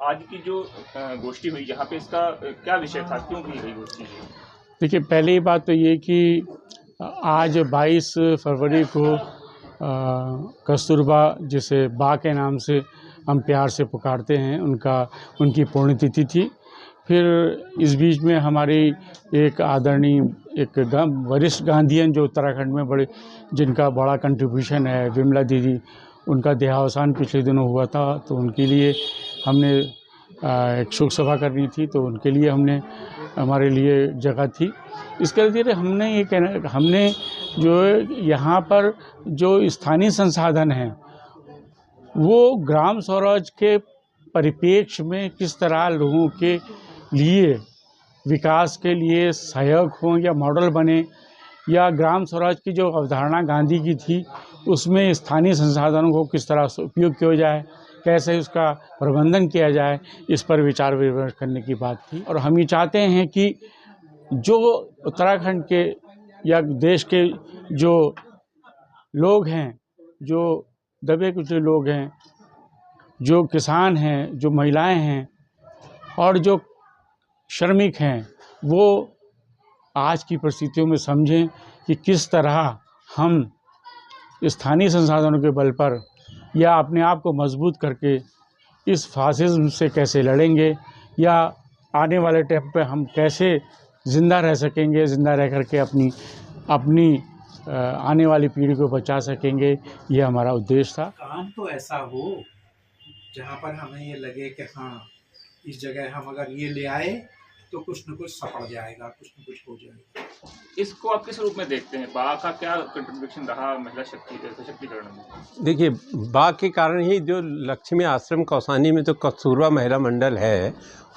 आज की जो गोष्ठी हुई यहाँ पे, इसका क्या विषय था, क्यों की गई गोष्ठी? देखिए, पहली बात तो ये कि आज 22 फरवरी को कस्तूरबा, जिसे बा के नाम से हम प्यार से पुकारते हैं, उनकी पुण्यतिथि थी। फिर इस बीच में हमारी एक आदरणीय वरिष्ठ गांधीयन जो उत्तराखंड में जिनका बड़ा कंट्रीब्यूशन है, विमला दीदी, उनका देहावसान पिछले दिनों हुआ था। तो उनके लिए हमने एक शोक सभा करनी थी, तो उनके लिए हमारे लिए जगह थी। इसके लिए हमने जो यहाँ पर जो स्थानीय संसाधन हैं वो ग्राम स्वराज के परिप्रेक्ष्य में किस तरह लोगों के लिए विकास के लिए सहायक हों या मॉडल बने, या ग्राम स्वराज की जो अवधारणा गांधी की थी उसमें स्थानीय संसाधनों को किस तरह से उपयोग किया जाए, कैसे उसका प्रबंधन किया जाए, इस पर विचार विमर्श करने की बात थी। और हम ये चाहते हैं कि जो उत्तराखंड के या देश के जो लोग हैं, जो दबे कुचले लोग हैं, जो किसान हैं, जो महिलाएं हैं और जो श्रमिक हैं, वो आज की परिस्थितियों में समझें कि किस तरह हम स्थानीय संसाधनों के बल पर या अपने आप को मजबूत करके इस फासिज्म से कैसे लड़ेंगे, या आने वाले टाइम पे हम कैसे ज़िंदा रह सकेंगे, ज़िंदा रह करके अपनी आने वाली पीढ़ी को बचा सकेंगे। ये हमारा उद्देश्य था। काम तो ऐसा हो जहाँ पर हमें ये लगे कि हाँ, इस जगह हम अगर ये ले आए तो कुछ न कुछ सफल जाएगा, कुछ न कुछ हो जाएगा। इसको आप किस रूप में देखते हैं? बा का क्या कंट्रीब्यूशन रहा महिला सशक्तिकरण में? देखिए, बा के कारण ही जो लक्ष्मी आश्रम कौसानी में तो कस्तूरबा महिला मंडल है,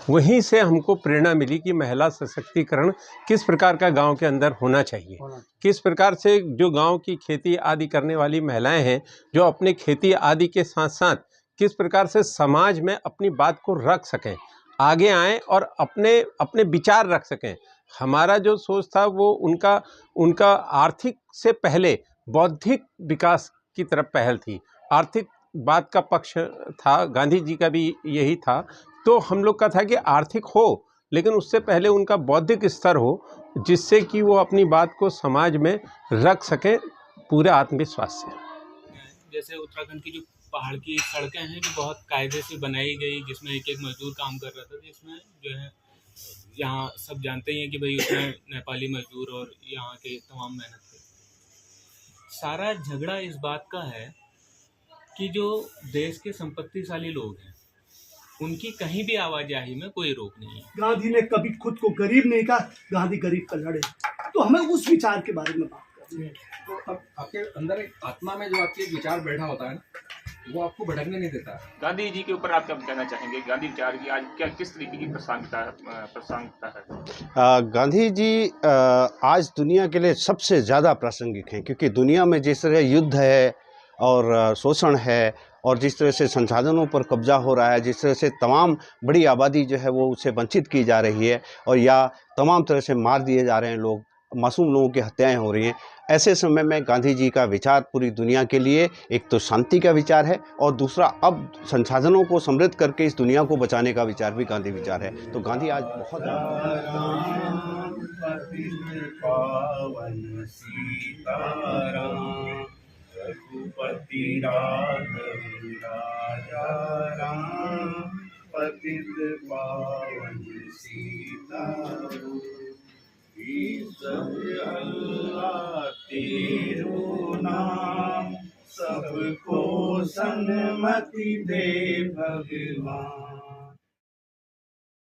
वहीं से हमको प्रेरणा मिली कि महिला सशक्तिकरण किस प्रकार का गांव के अंदर होना चाहिए, किस प्रकार से जो गांव की खेती आदि करने वाली महिलाएं हैं, जो अपने खेती आदि के साथ साथ किस प्रकार से समाज में अपनी बात को रख सकें, आगे आएँ और अपने विचार रख सकें। हमारा जो सोच था वो उनका आर्थिक से पहले बौद्धिक विकास की तरफ पहल थी। आर्थिक बात का पक्ष था, गांधी जी का भी यही था। तो हम लोग का था कि आर्थिक हो, लेकिन उससे पहले उनका बौद्धिक स्तर हो, जिससे कि वो अपनी बात को समाज में रख सकें पूरे आत्मविश्वास से। जैसे उत्तराखंड की जो पहाड़ की सड़कें हैं जो बहुत कायदे से बनाई गई, जिसमें एक मजदूर काम कर रहा था, जिसमें जो है यहाँ सब जानते ही हैं कि भाई उसमें नेपाली मजदूर और यहाँ के तमाम मेहनत थे। सारा झगड़ा इस बात का है कि जो देश के संपत्तिशाली लोग हैं उनकी कहीं भी आवाजाही में कोई रोक नहीं है। गांधी ने कभी खुद को गरीब नहीं कहा, गांधी गरीब का लड़े। तो हमें उस विचार के बारे में बात करनी है। तो अब आपके अंदर एक आत्मा में जो आपके विचार बैठा होता है ना, वो आपको भटकने नहीं देता। गांधी जी के ऊपर आप क्या कहना चाहेंगे? गांधी विचार की आज क्या किस तरीके की प्रासंगिकता है? गांधी जी आज दुनिया के लिए सबसे ज़्यादा प्रासंगिक हैं, क्योंकि दुनिया में जिस तरह युद्ध है और शोषण है और जिस तरह से संसाधनों पर कब्जा हो रहा है, जिस तरह से तमाम बड़ी आबादी जो है वो उससे वंचित की जा रही है, और या तमाम तरह से मार दिए जा रहे हैं लोग, मासूम लोगों की हत्याएं हो रही हैं, ऐसे समय में गांधी जी का विचार पूरी दुनिया के लिए एक तो शांति का विचार है, और दूसरा अब संसाधनों को समृद्ध करके इस दुनिया को बचाने का विचार भी गांधी विचार है। तो गांधी आज बहुत अल्लाह तेरो नाम सबको सन्मति दे भगवान।